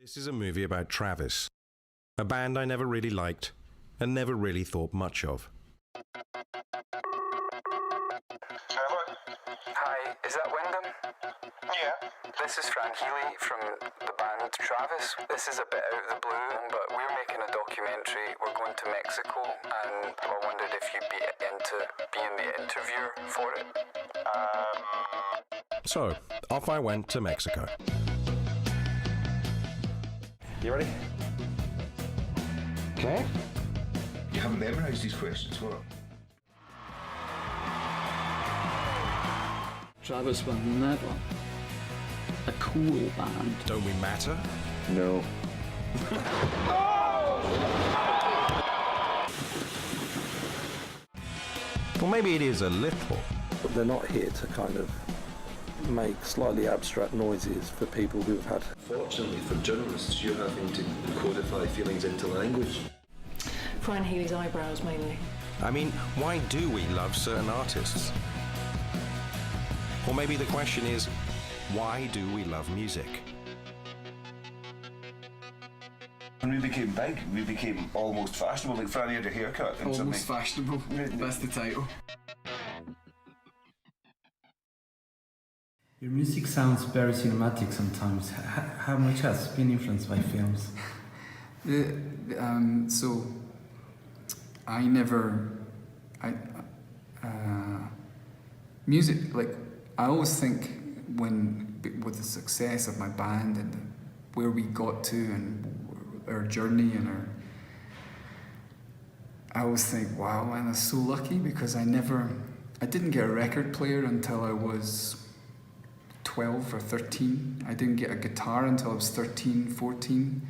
This is a movie about Travis, a band I never really liked and never really thought much of. Hello? Hi, is that Wyndham? Yeah. This is Fran Healy from the band Travis. This is a bit out of the blue, but we're making a documentary. We're going to Mexico, and I wondered if you'd be into being the interviewer for it. So, off I went to Mexico. You ready? Okay. You haven't memorised these questions, what? Travis were never a cool band. Don't we matter? No. Well, maybe it is a little. But they're not here to kind of make slightly abstract noises for people who have had. Fortunately for journalists, you're having to codify feelings into language. Fran Healy's eyebrows, mainly. I mean, why do we love certain artists? Or maybe the question is, why do we love music? When we became big, we became almost fashionable. Like Fran had a haircut. And Almost Fashionable, that's the title. Your music sounds very cinematic sometimes. How much has been influenced by films? So, music, like, I always think with the success of my band and where we got to and our journey and I always think, wow, man, I'm so lucky because I didn't get a record player until I was 12 or 13. I didn't get a guitar until I was 13, 14.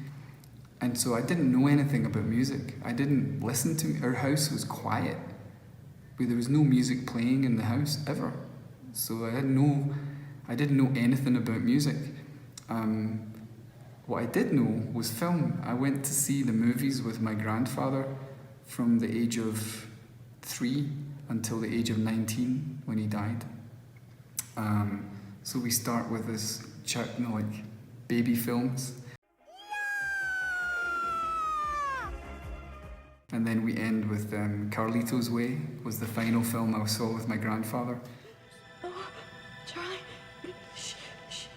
And so I didn't know anything about music. I didn't listen to, our house was quiet. There was no music playing in the house ever. So I didn't know anything about music. What I did know was film. I went to see the movies with my grandfather from the age of 3 until the age of 19 when he died. So we start with this, like baby films. And then we end with Carlito's Way was the final film I saw with my grandfather. Oh, Charlie. Shh, shh.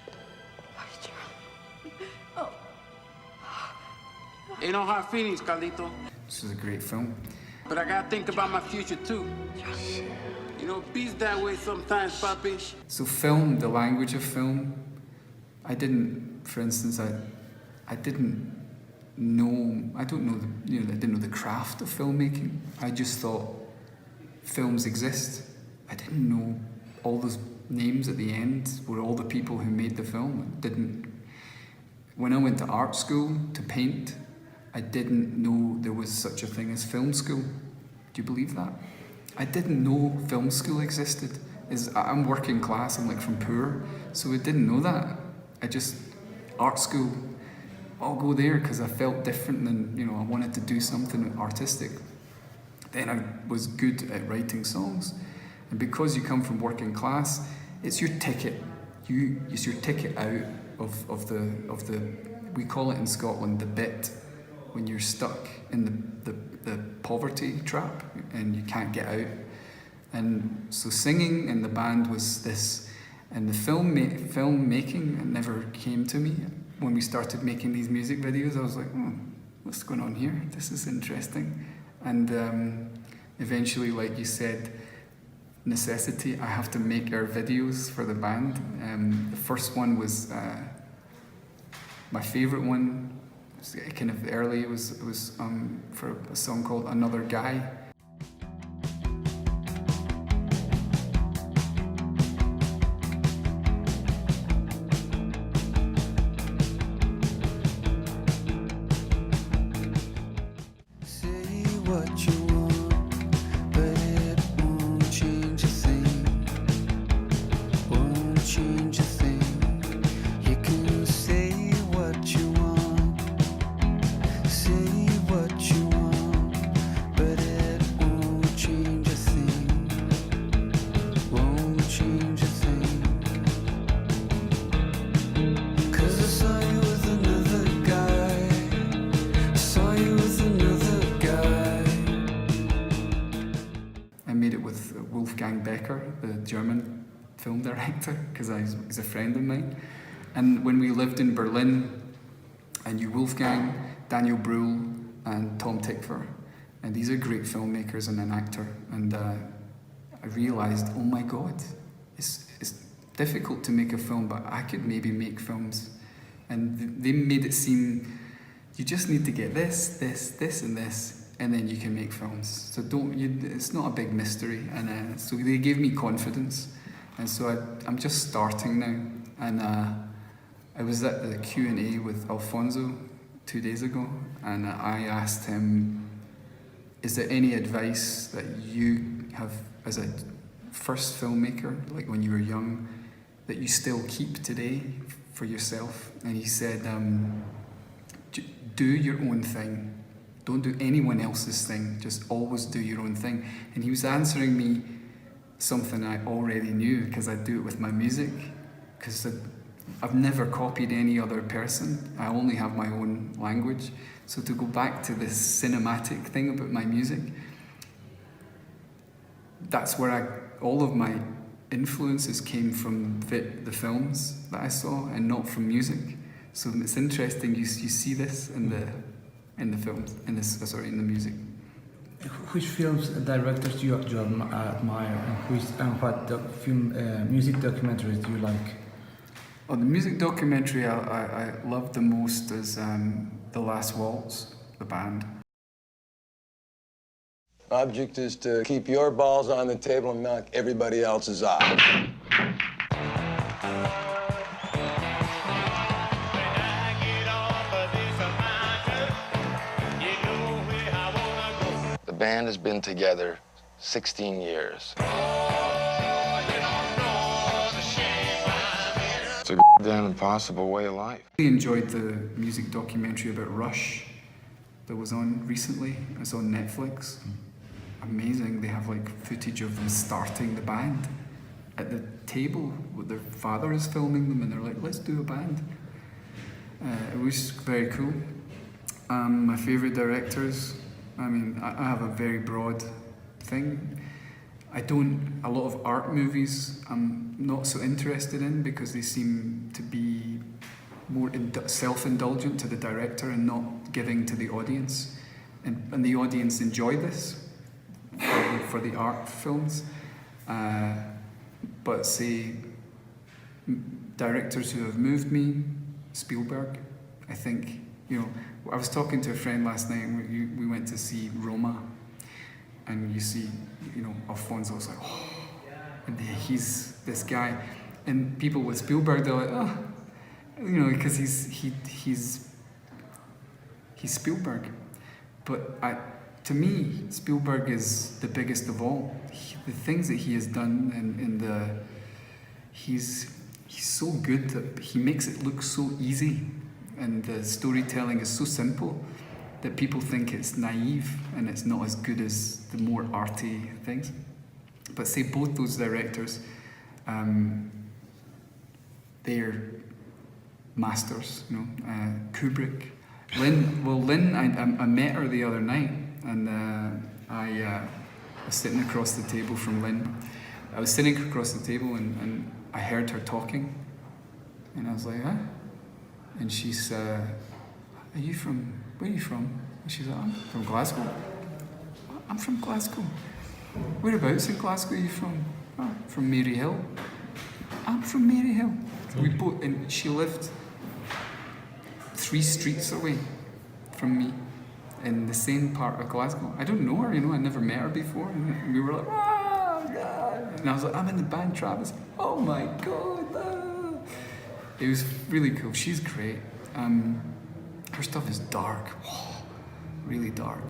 Where's Charlie? Oh. Ain't no hard feelings, Carlito. This was a great film. But I gotta think about my future too. You know, beats that way sometimes, papi. So film, the language of film, I didn't, for instance, I didn't know, I didn't know the craft of filmmaking. I just thought films exist. I didn't know all those names at the end were all the people who made the film. When I went to art school to paint, I didn't know there was such a thing as film school. Do you believe that? I didn't know film school existed. I'm working class, I'm like from poor, so I didn't know that. Art school, I'll go there because I felt different than, I wanted to do something artistic. Then I was good at writing songs. And because you come from working class, it's your ticket. It's your ticket out of the we call it in Scotland the bit, when you're stuck in the poverty trap and you can't get out. And so singing in the band was this, and the film making never came to me. When we started making these music videos, I was like, what's going on here? This is interesting. And eventually, like you said, necessity, I have to make our videos for the band. The first one was my favorite one. Kind of early, it was for a song called Another Guy. Say what you want, but it film director because he's a friend of mine. And when we lived in Berlin, I knew Wolfgang, Daniel Brühl, and Tom Tykwer. And these are great filmmakers and an actor. And I realised, oh my God, it's difficult to make a film, but I could maybe make films. And they made it seem, you just need to get this, and this, and then you can make films. So it's not a big mystery. And so they gave me confidence. And so I'm just starting now. And I was at the Q&A with Alfonso 2 days ago, and I asked him, is there any advice that you have as a first filmmaker, like when you were young, that you still keep today for yourself? And he said, do your own thing. Don't do anyone else's thing. Just always do your own thing. And he was answering me something I already knew, because I do it with my music, because I've never copied any other person. I only have my own language. So to go back to this cinematic thing about my music, that's where all of my influences came from the films that I saw, and not from music. So it's interesting. You see this in the films, in the music. Which films directors do you admire, and what music documentaries do you like? Oh, the music documentary I loved the most is The Last Waltz, the band. Object is to keep your balls on the table and knock everybody else's off. The band has been together 16 years. It's a damn impossible way of life. I really enjoyed the music documentary about Rush that was on recently. It's on Netflix. Amazing. They have like footage of them starting the band at the table. Their father is filming them, and they're like, let's do a band. It was very cool. My favourite directors, I mean, I have a very broad thing. A lot of art movies I'm not so interested in, because they seem to be more self-indulgent to the director and not giving to the audience. And the audience enjoy this for the art films. But say, directors who have moved me, Spielberg, I think, I was talking to a friend last night, and we went to see Roma, and you see, Alfonso's like, oh, and he's this guy, and people with Spielberg, they're like, oh, because he's Spielberg. But to me, Spielberg is the biggest of all. The things that he has done, he's so good that he makes it look so easy, and the storytelling is so simple that people think it's naive and it's not as good as the more arty things. But say both those directors, they're masters, Kubrick. Lynn, I met her the other night, and I was sitting across the table from Lynn. I was sitting across the table, and I heard her talking, and I was like, huh? And she said, where are you from? And she's like, I'm from Glasgow. I'm from Glasgow. Whereabouts in Glasgow are you from? Oh, from Maryhill. I'm from Maryhill. We both, and she lived 3 streets away from me in the same part of Glasgow. I don't know her, I never met her before. And we were like, oh, God. And I was like, I'm in the band Travis. Oh my God. Ah. It was really cool. She's great. Her stuff is dark. Really dark.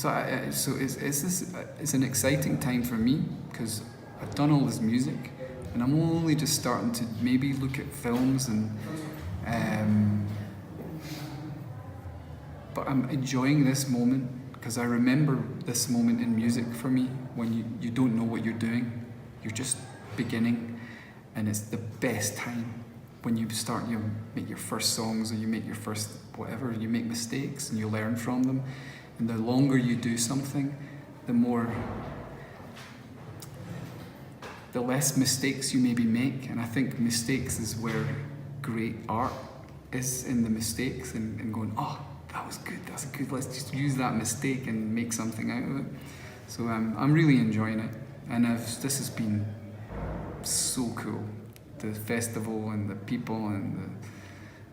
So it's an exciting time for me because I've done all this music, and I'm only just starting to maybe look at films but I'm enjoying this moment because I remember this moment in music for me when you don't know what you're doing, you're just beginning, and it's the best time when you start, you make your first songs or you make your first whatever, you make mistakes and you learn from them, and the longer you do something, the less mistakes you maybe make, and I think mistakes is where great art is, in the mistakes and going, oh, that was good, let's just use that mistake and make something out of it. So I'm really enjoying it, and this has been so cool. The festival and the people and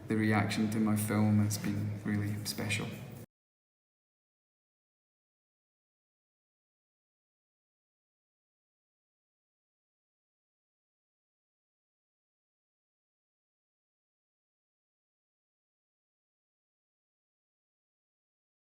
the reaction to my film has been really special.